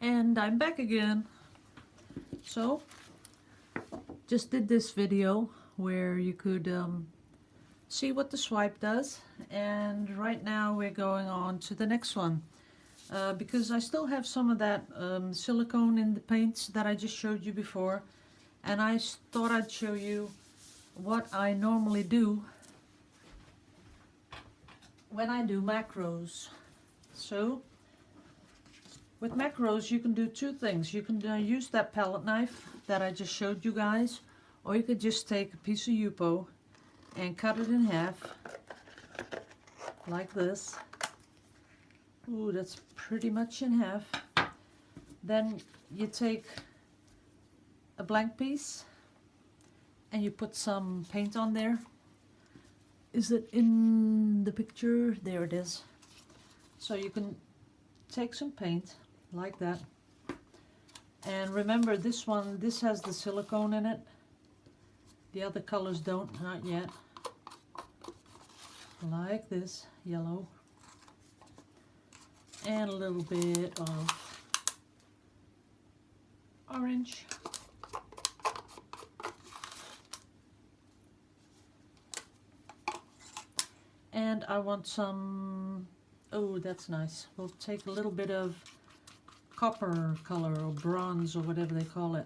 And I'm back again. So, just did this video where you could see what the swipe does, and right now we're going on to the next one. Because I still have some of that silicone in the paints that I just showed you before, and I thought I'd show you what I normally do when I do macros. So, with macros you can do two things. You can use that palette knife that I just showed you guys, or you could just take a piece of Yupo and cut it in half like this. Ooh, that's pretty much in half. Then you take a blank piece and you put some paint on there. Is it in the picture? There it is. So you can take some paint like that, and remember this has the silicone in it. The other colors don't, not yet. Like this, yellow, and a little bit of orange. And I want some, oh, that's nice. We'll take a little bit of copper color or bronze or whatever they call it.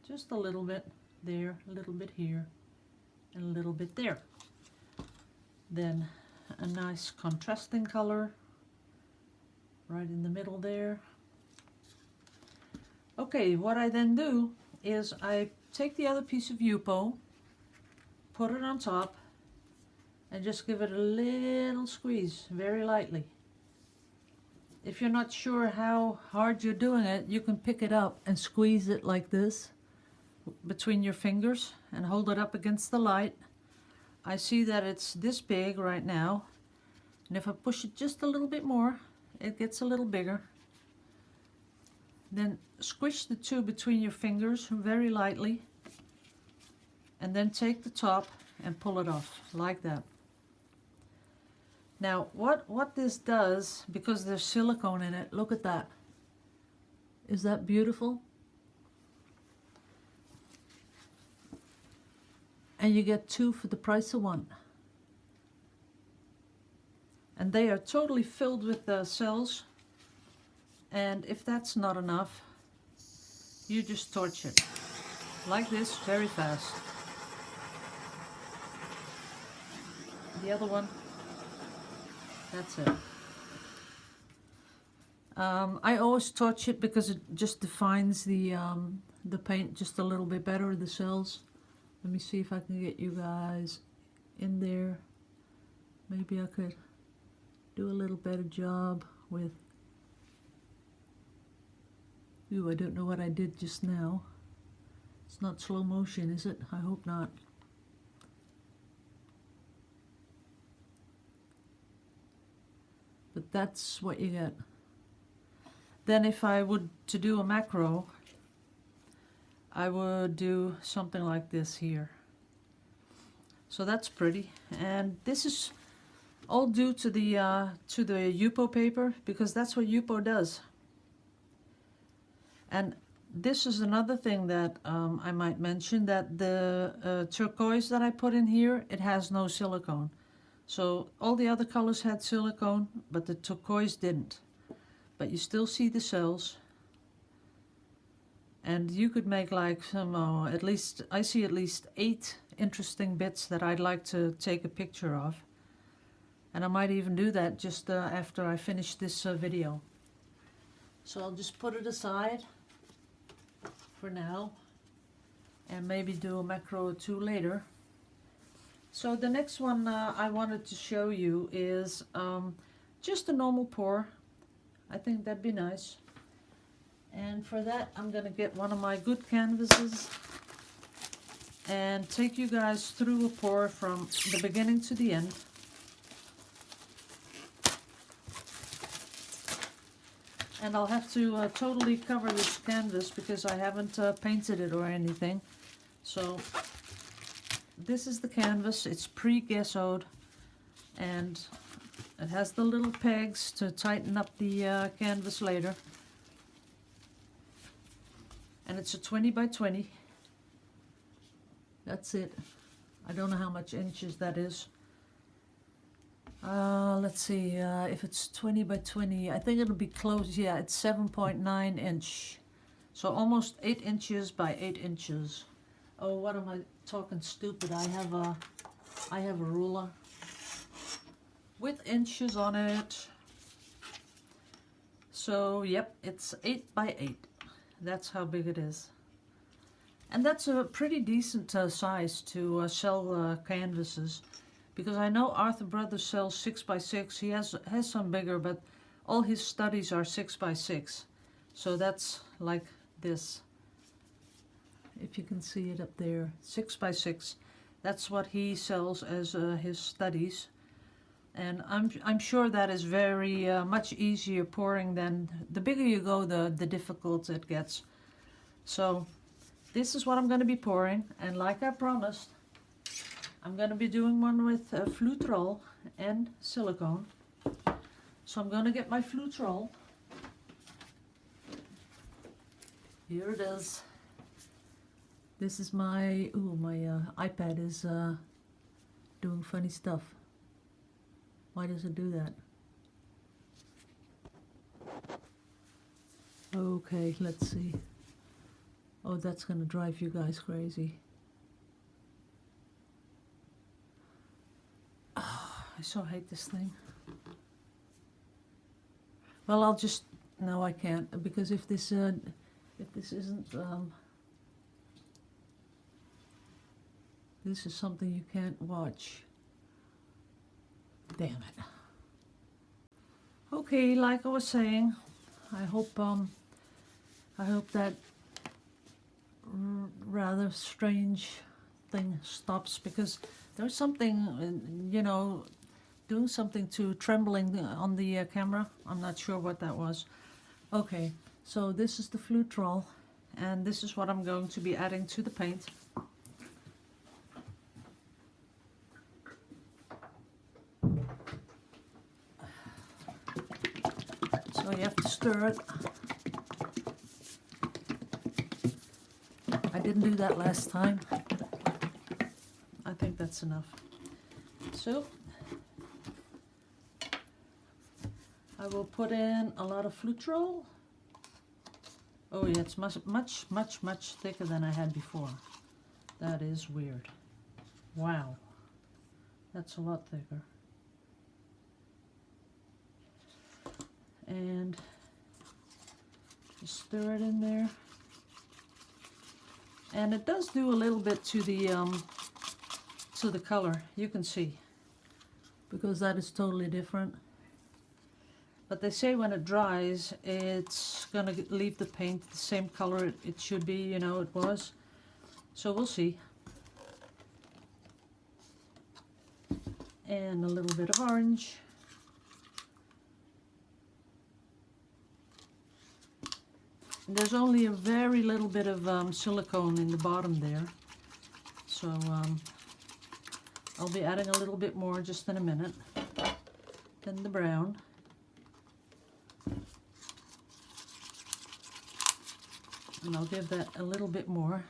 Just a little bit there, a little bit here, and a little bit there. Then a nice contrasting color right in the middle there. Okay, what I then do is I take the other piece of Yupo, put it on top, and just give it a little squeeze, very lightly. If you're not sure how hard you're doing it, you can pick it up and squeeze it like this between your fingers and hold it up against the light. I see that it's this big right now, and if I push it just a little bit more, it gets a little bigger. Then squish the two between your fingers very lightly, and then take the top and pull it off like that. Now what this does, because there's silicone in it, look at that. Is that beautiful? And you get two for the price of one. And they are totally filled with cells. And if that's not enough, you just torch it like this, very fast. The other one, that's it. I always torch it because it just defines the paint just a little bit better, the cells. Let me see if I can get you guys in there. Maybe I could do a little better job with... Ooh, I don't know what I did just now. It's not slow motion, is it? I hope not. But that's what you get. Then if I would to do a macro, I would do something like this here. So that's pretty, and this is all due to the Yupo paper, because that's what Yupo does. And this is another thing that I might mention, that the turquoise that I put in here, it has no silicone. So all the other colors had silicone, but the turquoise didn't. But you still see the cells. And you could make like some, at least, I see at least 8 interesting bits that I'd like to take a picture of. And I might even do that just after I finish this video. So I'll just put it aside for now, and maybe do a macro or two later. So the next one I wanted to show you is just a normal pour. I think that'd be nice. And for that, I'm going to get one of my good canvases and take you guys through a pour from the beginning to the end. And I'll have to totally cover this canvas because I haven't painted it or anything. So this is the canvas. It's pre-gessoed, and it has the little pegs to tighten up the canvas later. and it's a 20 by 20. That's it. I don't know how much inches that is. Let's see, if it's 20 by 20, I think it'll be close. Yeah, it's 7.9 inch. So almost 8 inches by 8 inches. Oh, what am I talking stupid? I have a ruler with inches on it. So, yep, it's 8 by 8. That's how big it is. And that's a pretty decent size to sell canvases. Because I know Arthur Brothers sells 6 by 6. He has some bigger, but all his studies are 6 by 6. So that's like this. If you can see it up there, 6 by 6. That's what he sells as his studies. And I'm sure that is very much easier pouring than, the bigger you go, the difficult it gets. So this is what I'm going to be pouring, and like I promised, I'm going to be doing one with FLOETROL and silicone. So I'm going to get my FLOETROL. Here it is. This is my, my iPad is doing funny stuff. Why does it do that? Okay, let's see. Oh, that's going to drive you guys crazy. I so hate this thing. Well, I'll just, no, I can't, because if this isn't, this is something you can't watch. Damn it. Okay, like I was saying, I hope that rather strange thing stops, because there's something, you know, doing something to trembling on the camera. I'm not sure what that was. Okay, so this is the FLOETROL, and this is what I'm going to be adding to the paint. So you have to stir it. I didn't do that last time. I think that's enough. So I will put in a lot of FLOETROL. Oh yeah, it's much thicker than I had before. That is weird. Wow, that's a lot thicker. And just stir it in there. And it does do a little bit to the color, you can see, because that is totally different. But they say when it dries, it's gonna leave the paint the same color it should be, you know, it was. So we'll see. And a little bit of orange. There's only a very little bit of silicone in the bottom there. So I'll be adding a little bit more just in a minute. Then the brown. And I'll give that a little bit more.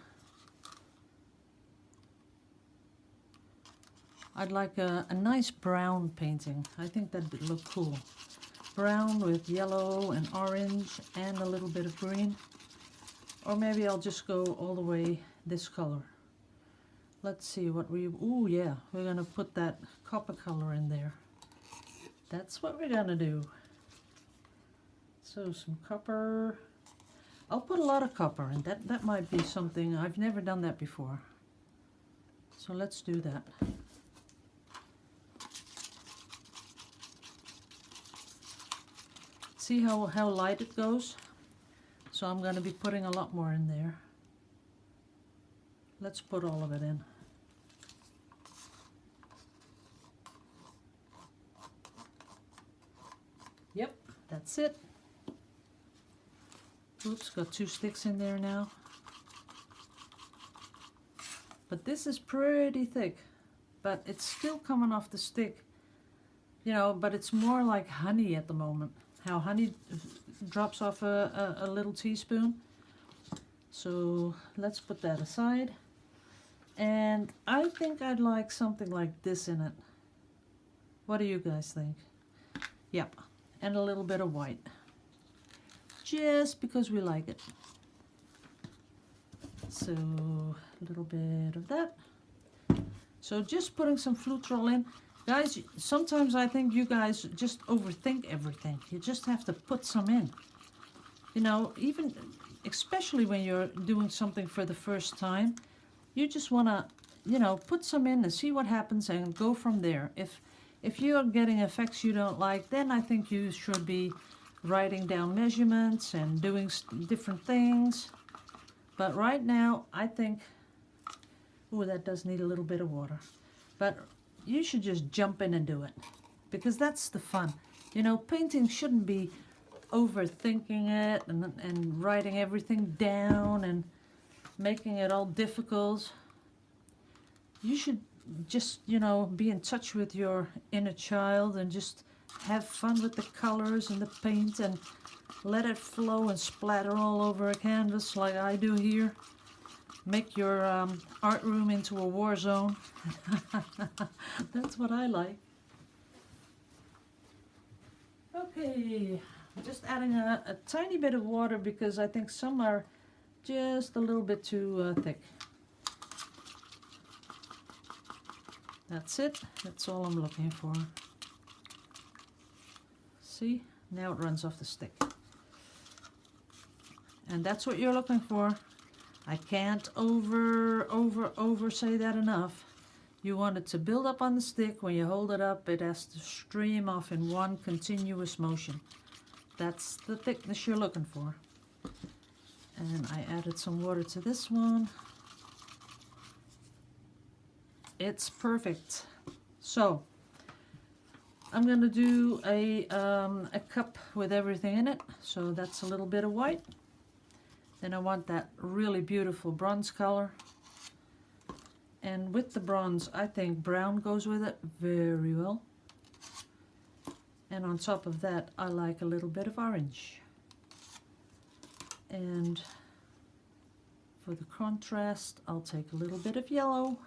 I'd like a nice brown painting. I think that would look cool. Brown with yellow and orange and a little bit of green. Or maybe I'll just go all the way this color. Let's see what we, ooh yeah, we're gonna put that copper color in there. That's what we're gonna do. So some copper. I'll put a lot of copper in. That might be something, I've never done that before. So let's do that. See how light it goes? So I'm going to be putting a lot more in there. Let's put all of it in. Yep, that's it. Oops, got 2 sticks in there now. But this is pretty thick, but it's still coming off the stick. You know, but it's more like honey at the moment. How honey drops off a little teaspoon. So let's put that aside. And I think I'd like something like this in it. What do you guys think? Yep, and a little bit of white. Just because we like it. So a little bit of that. So just putting some FLOETROL in. Guys, sometimes I think you guys just overthink everything. You just have to put some in. You know, even, especially when you're doing something for the first time, you just want to, you know, put some in and see what happens and go from there. If you're getting effects you don't like, then I think you should be writing down measurements and doing different things. But right now, I think, oh, that does need a little bit of water. But you should just jump in and do it, because that's the fun. You know, painting shouldn't be overthinking it and writing everything down and making it all difficult. You should just, you know, be in touch with your inner child and just have fun with the colors and the paint and let it flow and splatter all over a canvas like I do here. Make your art room into a war zone. That's what I like. Okay, just adding a tiny bit of water because I think some are just a little bit too thick. That's it. That's all I'm looking for. See? Now it runs off the stick. And that's what you're looking for. I can't over say that enough. You want it to build up on the stick. When you hold it up, it has to stream off in one continuous motion. That's the thickness you're looking for. And I added some water to this one. It's perfect. So I'm going to do a cup with everything in it. So that's a little bit of white. Then I want that really beautiful bronze color. And with the bronze, I think brown goes with it very well. And on top of that, I like a little bit of orange. And for the contrast, I'll take a little bit of yellow.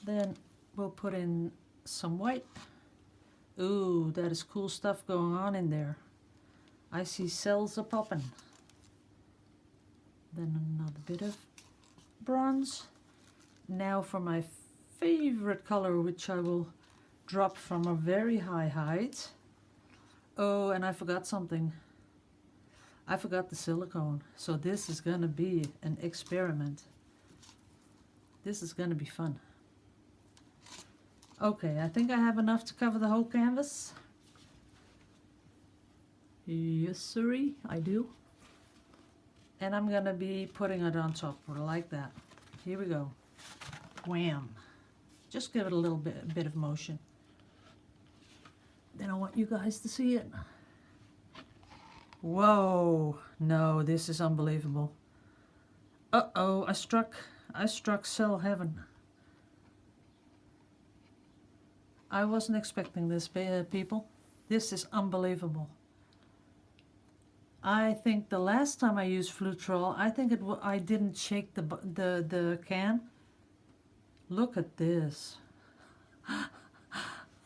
Then we'll put in some white. Ooh, that is cool stuff going on in there. I see cells are popping. Then another bit of bronze. Now for my favorite color, which I will drop from a very high height. Oh, and I forgot something. I forgot the silicone. So this is going to be an experiment. This is going to be fun. Okay, I think I have enough to cover the whole canvas. Yes, sirree, I do. And I'm going to be putting it on top like that. Here we go. Wham. Just give it a little bit of motion. Then I want you guys to see it. Whoa. No, this is unbelievable. Uh-oh, I struck cell heaven. I wasn't expecting this, people. This is unbelievable. I think the last time I used FLOETROL, I think I didn't shake the can. Look at this.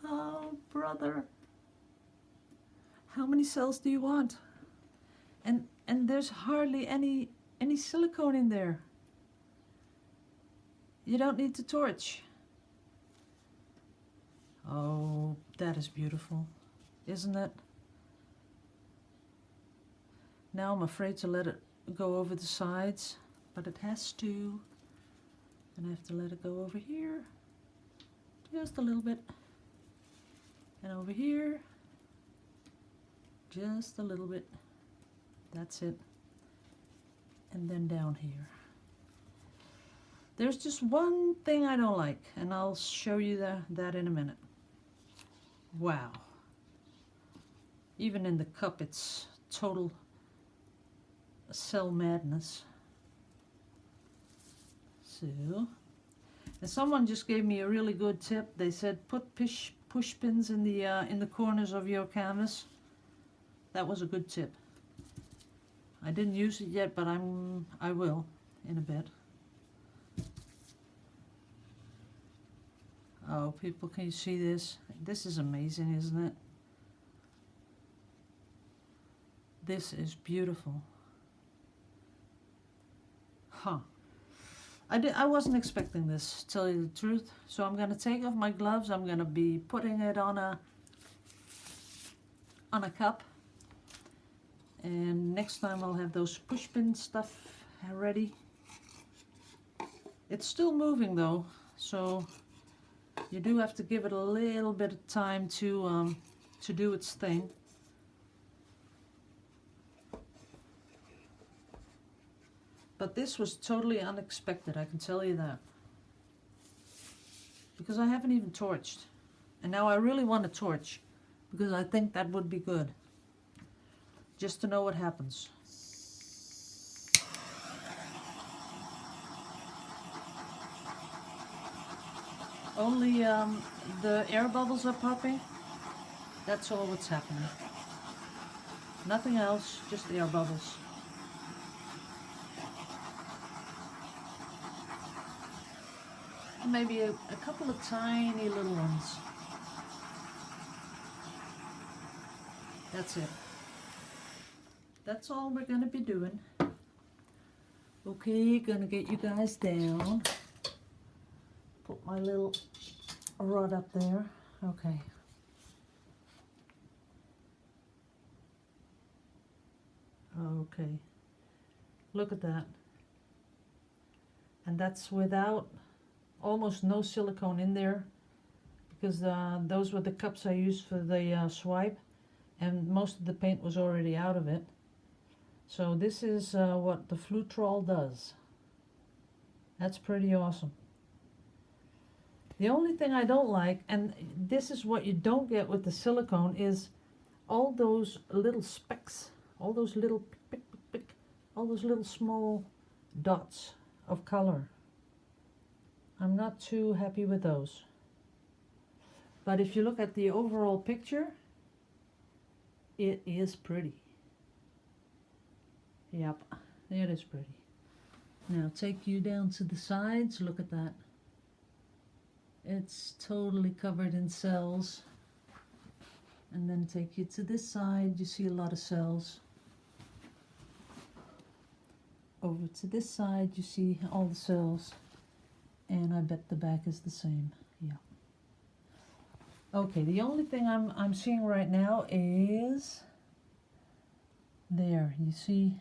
Oh, brother. How many cells do you want? And there's hardly any silicone in there. You don't need to torch. Oh, that is beautiful, isn't it? Now I'm afraid to let it go over the sides, but it has to. And I have to let it go over here, just a little bit. And over here, just a little bit. That's it. And then down here. There's just one thing I don't like, and I'll show you that in a minute. Wow. Even in the cup, it's total cell madness. So, and someone just gave me a really good tip. They said put push pins in the corners of your canvas. That was a good tip. I didn't use it yet, but I will in a bit. Oh, people, can you see this? This is amazing, isn't it? This is beautiful. Huh. I wasn't expecting this, to tell you the truth. So I'm going to take off my gloves. I'm going to be putting it on a cup. And next time I'll have those push pin stuff ready. It's still moving though, so you do have to give it a little bit of time to do its thing. But this was totally unexpected, I can tell you that. Because I haven't even torched. And now I really want to torch, because I think that would be good. Just to know what happens. Only the air bubbles are popping. That's all what's happening. Nothing else, just air bubbles. Maybe a couple of tiny little ones. That's it. That's all we're going to be doing. Okay, gonna get you guys down. Put my little rod up there. Okay. Okay. Look at that. And that's without almost no silicone in there, because those were the cups I used for the swipe, and most of the paint was already out of it. So this is what the FLOETROL does. That's pretty awesome. The only thing I don't like, and this is what you don't get with the silicone, is all those little specks, all those little pick, pick, pick, all those little small dots of color. I'm not too happy with those. But if you look at the overall picture, it is pretty. Yep, it is pretty. Now take you down to the sides. Look at that. It's totally covered in cells. And then take you to this side. You see a lot of cells. Over to this side, you see all the cells. And I bet the back is the same. Yeah. Okay, the only thing I'm seeing right now is there. You see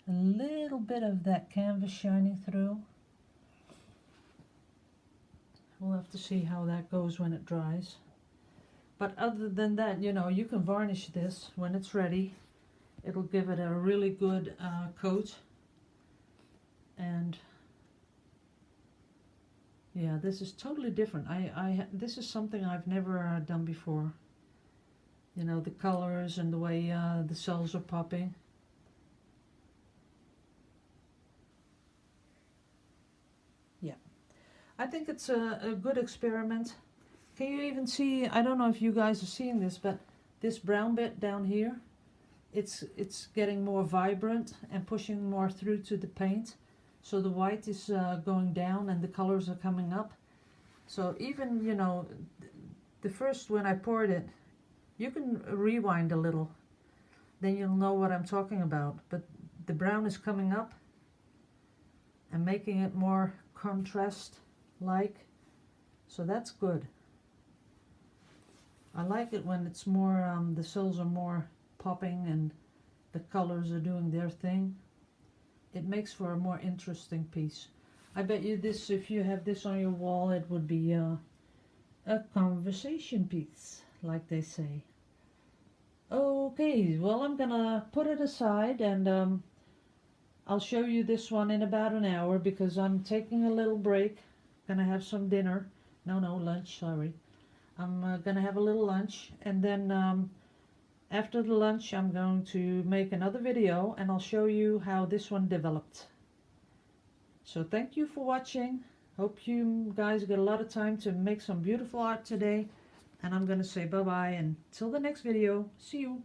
a little bit of that canvas shining through. We'll have to see how that goes when it dries. But other than that, you know, you can varnish this when it's ready. It'll give it a really good coat. And yeah, this is totally different. This is something I've never done before. You know, the colors and the way the cells are popping. Yeah, I think it's a good experiment. Can you even see, I don't know if you guys are seeing this, but this brown bit down here, it's getting more vibrant and pushing more through to the paint. So the white is going down and the colors are coming up. So even, you know, the first, when I poured it, you can rewind a little. Then you'll know what I'm talking about. But the brown is coming up and making it more contrast-like. So that's good. I like it when it's more, the cells are more popping and the colors are doing their thing. It makes for a more interesting piece. I bet you this, if you have this on your wall, it would be a conversation piece, like they say. Okay, well, I'm gonna put it aside, and I'll show you this one in about an hour, because I'm taking a little break. Gonna have some dinner. No, lunch, sorry. I'm gonna have a little lunch, and then after the lunch I'm going to make another video, and I'll show you how this one developed. So thank you for watching. Hope you guys get a lot of time to make some beautiful art today. And I'm gonna say bye-bye until the next video. See you.